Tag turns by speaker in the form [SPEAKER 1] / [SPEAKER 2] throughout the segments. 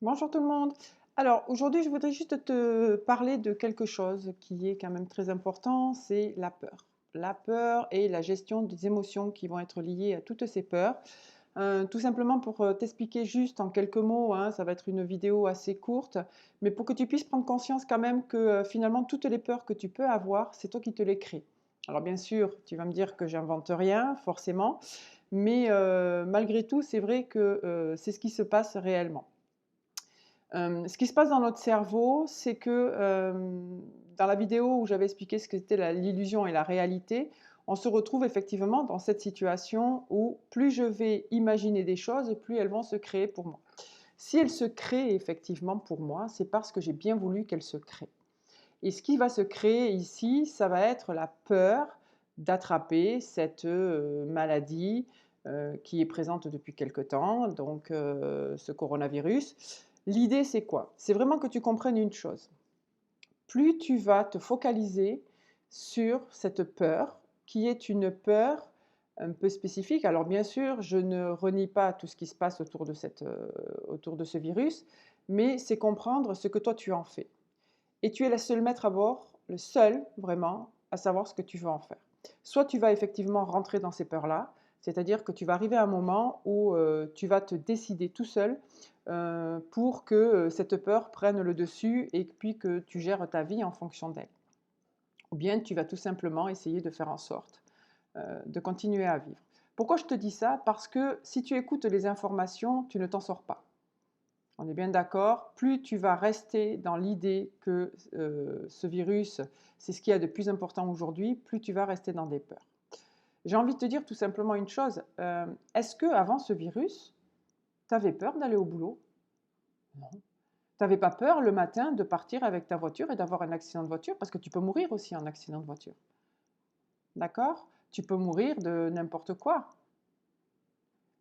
[SPEAKER 1] Bonjour tout le monde. Alors aujourd'hui, je voudrais juste te parler de quelque chose qui est quand même très important, c'est la peur. La peur et la gestion des émotions qui vont être liées à toutes ces peurs. Tout simplement pour t'expliquer juste en quelques mots, hein, ça va être une vidéo assez courte, mais pour que tu puisses prendre conscience quand même que finalement toutes les peurs que tu peux avoir, c'est toi qui te les crées. Alors bien sûr, tu vas me dire que j'invente rien, forcément, mais malgré tout, c'est vrai que c'est ce qui se passe réellement. Ce qui se passe dans notre cerveau, c'est que, dans la vidéo où j'avais expliqué ce qu'était l'illusion et la réalité, on se retrouve effectivement dans cette situation où plus je vais imaginer des choses, plus elles vont se créer pour moi. Si elles se créent effectivement pour moi, c'est parce que j'ai bien voulu qu'elles se créent. Et ce qui va se créer ici, ça va être la peur d'attraper cette, maladie, qui est présente depuis quelque temps, donc ce coronavirus. L'idée, c'est quoi? C'est vraiment que tu comprennes une chose. Plus tu vas te focaliser sur cette peur, qui est une peur un peu spécifique. Alors bien sûr, je ne renie pas tout ce qui se passe autour de ce virus, mais c'est comprendre ce que toi tu en fais. Et tu es le seul maître à bord, le seul vraiment, à savoir ce que tu veux en faire. Soit tu vas effectivement rentrer dans ces peurs-là, c'est-à-dire que tu vas arriver à un moment où tu vas te décider tout seul pour que cette peur prenne le dessus et puis que tu gères ta vie en fonction d'elle. Ou bien tu vas tout simplement essayer de faire en sorte de continuer à vivre. Pourquoi je te dis ça? Parce que si tu écoutes les informations, tu ne t'en sors pas. On est bien d'accord, plus tu vas rester dans l'idée que ce virus, c'est ce qu'il y a de plus important aujourd'hui, plus tu vas rester dans des peurs. J'ai envie de te dire tout simplement une chose, est-ce que avant ce virus, tu avais peur d'aller au boulot? Non. Tu n'avais pas peur le matin de partir avec ta voiture et d'avoir un accident de voiture? Parce que tu peux mourir aussi en accident de voiture. D'accord? Tu peux mourir de n'importe quoi.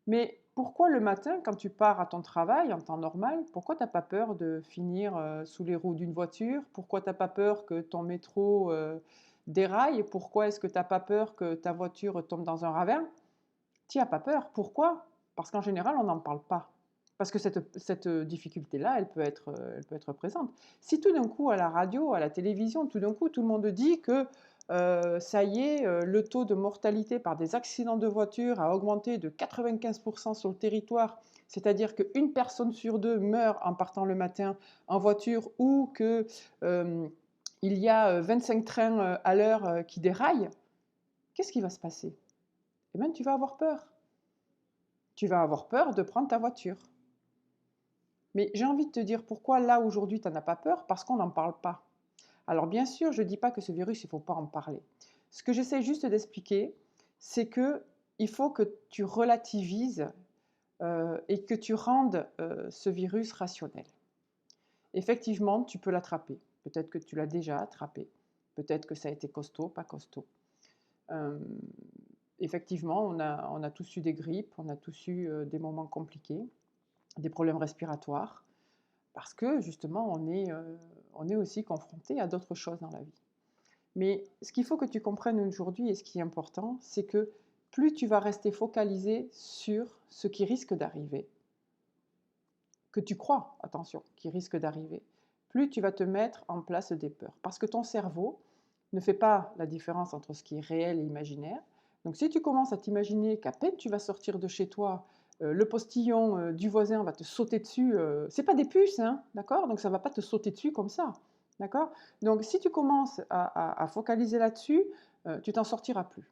[SPEAKER 1] Mais pourquoi le matin, quand tu pars à ton travail en temps normal, pourquoi tu as pas peur de finir, sous les roues d'une voiture? Pourquoi tu as pas peur que ton métro, déraille? Pourquoi est-ce que tu as pas peur que ta voiture tombe dans un ravin? Tu as pas peur. Pourquoi? Parce qu'en général, on n'en parle pas. Parce que cette difficulté-là, elle peut être présente. Si tout d'un coup, à la radio, à la télévision, tout d'un coup, tout le monde dit que, ça y est, le taux de mortalité par des accidents de voiture a augmenté de 95 sur le territoire, c'est-à-dire qu'une personne sur 2 meurt en partant le matin en voiture ou que, il y a, 25 trains, à l'heure, qui déraillent, qu'est-ce qui va se passer? Eh bien, tu vas avoir peur. Tu vas avoir peur de prendre ta voiture. Mais j'ai envie de te dire pourquoi là aujourd'hui tu n'en as pas peur, parce qu'on n'en parle pas. Alors bien sûr, je ne dis pas que ce virus, il ne faut pas en parler. Ce que j'essaie juste d'expliquer, c'est que il faut que tu relativises et que tu rendes ce virus rationnel. Effectivement, tu peux l'attraper. Peut-être que tu l'as déjà attrapé. Peut-être que ça a été costaud, pas costaud. Euh, Effectivement, on a tous eu des grippes, on a tous eu des moments compliqués, des problèmes respiratoires. Parce que justement, on est aussi confronté à d'autres choses dans la vie. Mais ce qu'il faut que tu comprennes aujourd'hui et ce qui est important, c'est que plus tu vas rester focalisé sur ce qui risque d'arriver, que tu crois, attention, qui risque d'arriver, plus tu vas te mettre en place des peurs. Parce que ton cerveau ne fait pas la différence entre ce qui est réel et imaginaire. Donc si tu commences à t'imaginer qu'à peine tu vas sortir de chez toi, le postillon du voisin va te sauter dessus, c'est pas des puces, hein, d'accord? Donc ça va pas te sauter dessus comme ça, d'accord? Donc si tu commences à focaliser là-dessus, tu t'en sortiras plus.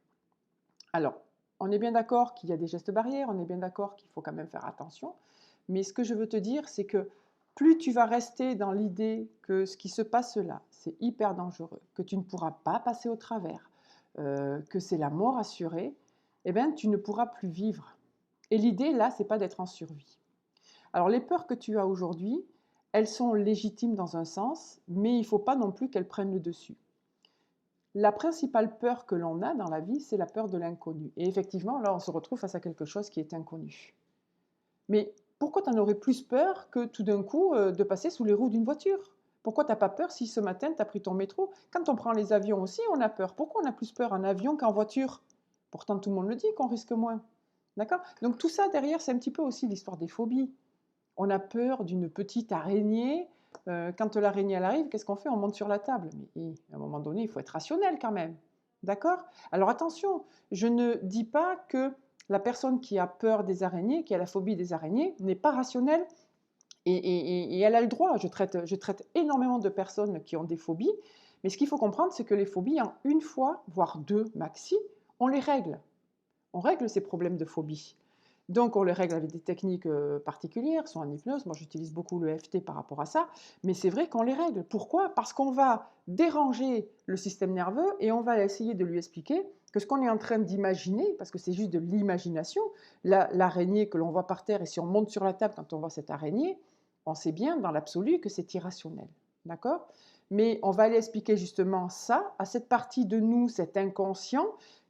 [SPEAKER 1] Alors, on est bien d'accord qu'il y a des gestes barrières, on est bien d'accord qu'il faut quand même faire attention, mais ce que je veux te dire, c'est que plus tu vas rester dans l'idée que ce qui se passe là, c'est hyper dangereux, que tu ne pourras pas passer au travers, que c'est la mort assurée, eh bien, tu ne pourras plus vivre. Et l'idée, là, c'est pas d'être en survie. Alors, les peurs que tu as aujourd'hui, elles sont légitimes dans un sens, mais il ne faut pas non plus qu'elles prennent le dessus. La principale peur que l'on a dans la vie, c'est la peur de l'inconnu. Et effectivement, là, on se retrouve face à quelque chose qui est inconnu. Mais pourquoi tu en aurais plus peur que tout d'un coup de passer sous les roues d'une voiture? Pourquoi tu n'as pas peur si ce matin tu as pris ton métro? Quand on prend les avions aussi, on a peur. Pourquoi on a plus peur en avion qu'en voiture? Pourtant, tout le monde le dit qu'on risque moins. D'accord? Donc tout ça derrière, c'est un petit peu aussi l'histoire des phobies. On a peur d'une petite araignée. Quand l'araignée elle arrive, qu'est-ce qu'on fait? On monte sur la table. Mais à un moment donné, il faut être rationnel quand même. D'accord? Alors attention, je ne dis pas que la personne qui a peur des araignées, qui a la phobie des araignées, n'est pas rationnelle et elle a le droit. Je traite énormément de personnes qui ont des phobies, mais ce qu'il faut comprendre, c'est que les phobies, en une fois, voire deux maxi, on les règle. On règle ces problèmes de phobie. Donc, on les règle avec des techniques particulières, soit en hypnose. Moi, j'utilise beaucoup le FT par rapport à ça. Mais c'est vrai qu'on les règle. Pourquoi? Parce qu'on va déranger le système nerveux et on va essayer de lui expliquer que ce qu'on est en train d'imaginer, parce que c'est juste de l'imagination, l'araignée que l'on voit par terre, et si on monte sur la table quand on voit cette araignée, on sait bien dans l'absolu que c'est irrationnel. D'accord? Mais on va aller expliquer justement ça à cette partie de nous, cet inconscient,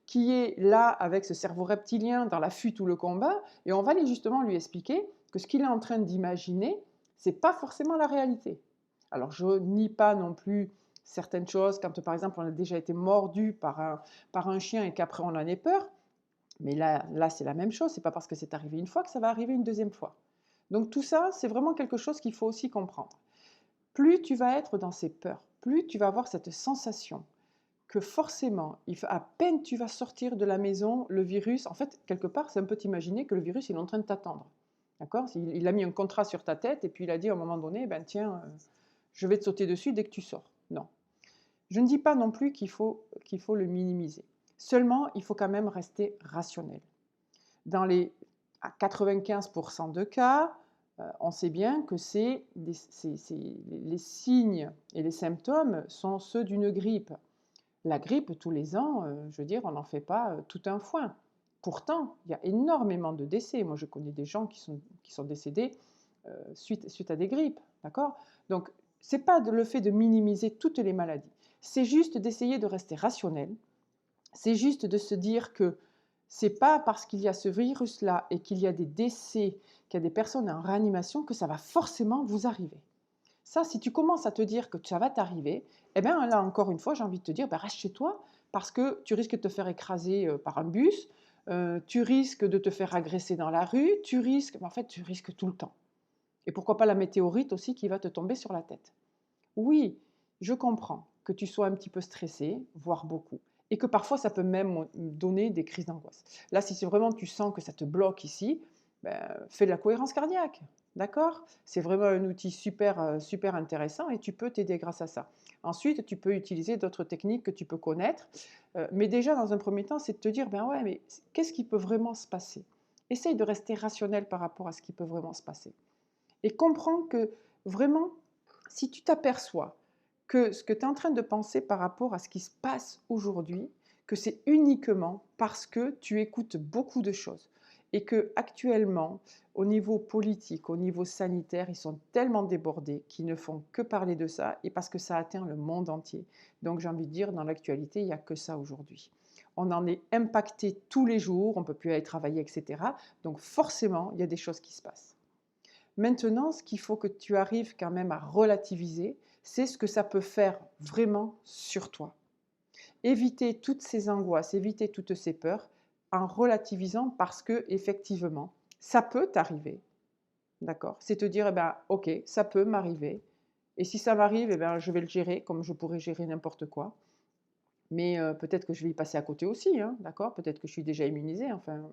[SPEAKER 1] qui est là avec ce cerveau reptilien dans la fuite ou le combat, et on va aller justement lui expliquer que ce qu'il est en train d'imaginer, c'est pas forcément la réalité. Alors je nie pas non plus certaines choses, quand par exemple on a déjà été mordu par un chien et qu'après on en ait peur, mais là c'est la même chose, c'est pas parce que c'est arrivé une fois que ça va arriver une deuxième fois. Donc tout ça, c'est vraiment quelque chose qu'il faut aussi comprendre. Plus tu vas être dans ces peurs, plus tu vas avoir cette sensation que forcément, à peine tu vas sortir de la maison, le virus, en fait, quelque part, c'est un peu t'imaginer que le virus, il est en train de t'attendre. D'accord? Il a mis un contrat sur ta tête et puis il a dit à un moment donné, ben tiens, je vais te sauter dessus dès que tu sors. Non. Je ne dis pas non plus qu'il faut le minimiser. Seulement, il faut quand même rester rationnel. Dans les à 95% de cas, on sait bien que les signes et les symptômes sont ceux d'une grippe. La grippe, tous les ans, je veux dire, on n'en fait pas tout un foin. Pourtant, il y a énormément de décès. Moi, je connais des gens qui sont décédés suite à des grippes. D'accord? Donc, ce n'est pas le fait de minimiser toutes les maladies. C'est juste d'essayer de rester rationnel. C'est juste de se dire que c'est pas parce qu'il y a ce virus-là et qu'il y a des décès, qu'il y a des personnes en réanimation que ça va forcément vous arriver. Ça, si tu commences à te dire que ça va t'arriver, eh bien là encore une fois, j'ai envie de te dire, ben, reste chez toi parce que tu risques de te faire écraser par un bus, tu risques de te faire agresser dans la rue, en fait, tu risques tout le temps. Et pourquoi pas la météorite aussi qui va te tomber sur la tête. Oui, je comprends que tu sois un petit peu stressé, voire beaucoup, et que parfois ça peut même donner des crises d'angoisse. Là, si c'est vraiment tu sens que ça te bloque ici, ben, fais de la cohérence cardiaque, d'accord? C'est vraiment un outil super intéressant et tu peux t'aider grâce à ça. Ensuite, tu peux utiliser d'autres techniques que tu peux connaître, mais déjà dans un premier temps, c'est de te dire, ben ouais, mais qu'est-ce qui peut vraiment se passer? Essaye de rester rationnel par rapport à ce qui peut vraiment se passer. Et comprends que vraiment, si tu t'aperçois que ce que tu es en train de penser par rapport à ce qui se passe aujourd'hui, que c'est uniquement parce que tu écoutes beaucoup de choses et que actuellement, au niveau politique, au niveau sanitaire, ils sont tellement débordés qu'ils ne font que parler de ça et parce que ça atteint le monde entier. Donc j'ai envie de dire, dans l'actualité, il n'y a que ça aujourd'hui. On en est impacté tous les jours, on ne peut plus aller travailler, etc. Donc forcément, il y a des choses qui se passent. Maintenant, ce qu'il faut que tu arrives quand même à relativiser, c'est ce que ça peut faire vraiment sur toi. Éviter toutes ces angoisses, éviter toutes ces peurs en relativisant parce que effectivement, ça peut t'arriver. D'accord? C'est te dire, eh ben, ok, ça peut m'arriver. Et si ça m'arrive, eh ben, je vais le gérer comme je pourrais gérer n'importe quoi. Mais peut-être que je vais y passer à côté aussi, hein, d'accord? Peut-être que je suis déjà immunisée. Enfin,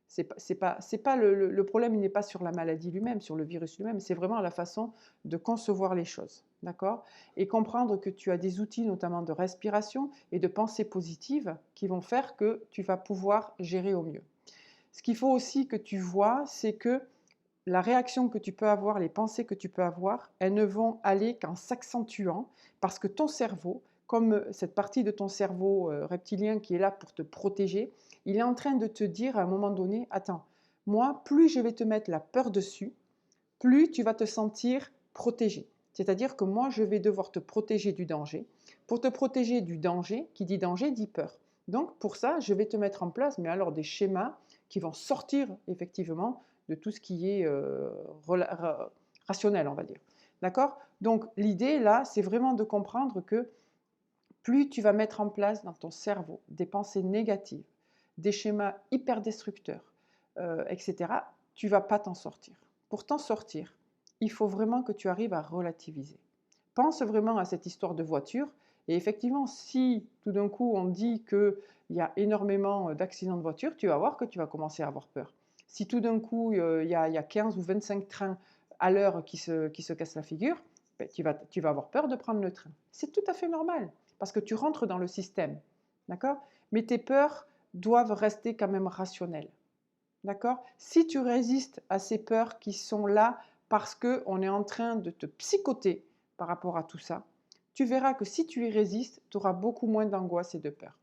[SPEAKER 1] c'est pas le problème, il n'est pas sur la maladie lui-même, sur le virus lui-même, c'est vraiment la façon de concevoir les choses, d'accord? Et comprendre que tu as des outils, notamment de respiration et de pensée positive, qui vont faire que tu vas pouvoir gérer au mieux. Ce qu'il faut aussi que tu vois, c'est que la réaction que tu peux avoir, les pensées que tu peux avoir, elles ne vont aller qu'en s'accentuant parce que ton cerveau, comme cette partie de ton cerveau reptilien qui est là pour te protéger, il est en train de te dire à un moment donné, attends, moi, plus je vais te mettre la peur dessus, plus tu vas te sentir protégé. C'est-à-dire que moi, je vais devoir te protéger du danger. Pour te protéger du danger, qui dit danger, dit peur. Donc, pour ça, je vais te mettre en place, mais alors des schémas qui vont sortir effectivement de tout ce qui est rationnel, on va dire. D'accord? Donc, l'idée, là, c'est vraiment de comprendre que plus tu vas mettre en place dans ton cerveau des pensées négatives, des schémas hyper destructeurs, etc., tu ne vas pas t'en sortir. pour t'en sortir, il faut vraiment que tu arrives à relativiser. Pense vraiment à cette histoire de voiture et effectivement, si tout d'un coup on dit qu'il y a énormément d'accidents de voiture, tu vas voir que tu vas commencer à avoir peur. Si tout d'un coup il y a 15 ou 25 trains à l'heure qui se cassent la figure, ben, tu vas avoir peur de prendre le train. C'est tout à fait normal parce que tu rentres dans le système. D'accord? Mais tes peurs doivent rester quand même rationnelles. D'accord? Si tu résistes à ces peurs qui sont là parce qu'on est en train de te psychoter par rapport à tout ça, tu verras que si tu y résistes, tu auras beaucoup moins d'angoisse et de peur.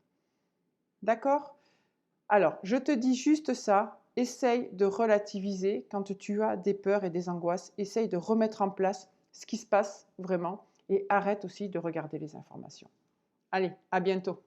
[SPEAKER 1] D'accord? Alors, je te dis juste ça, essaye de relativiser quand tu as des peurs et des angoisses, essaye de remettre en place ce qui se passe vraiment et arrête aussi de regarder les informations. Allez, à bientôt.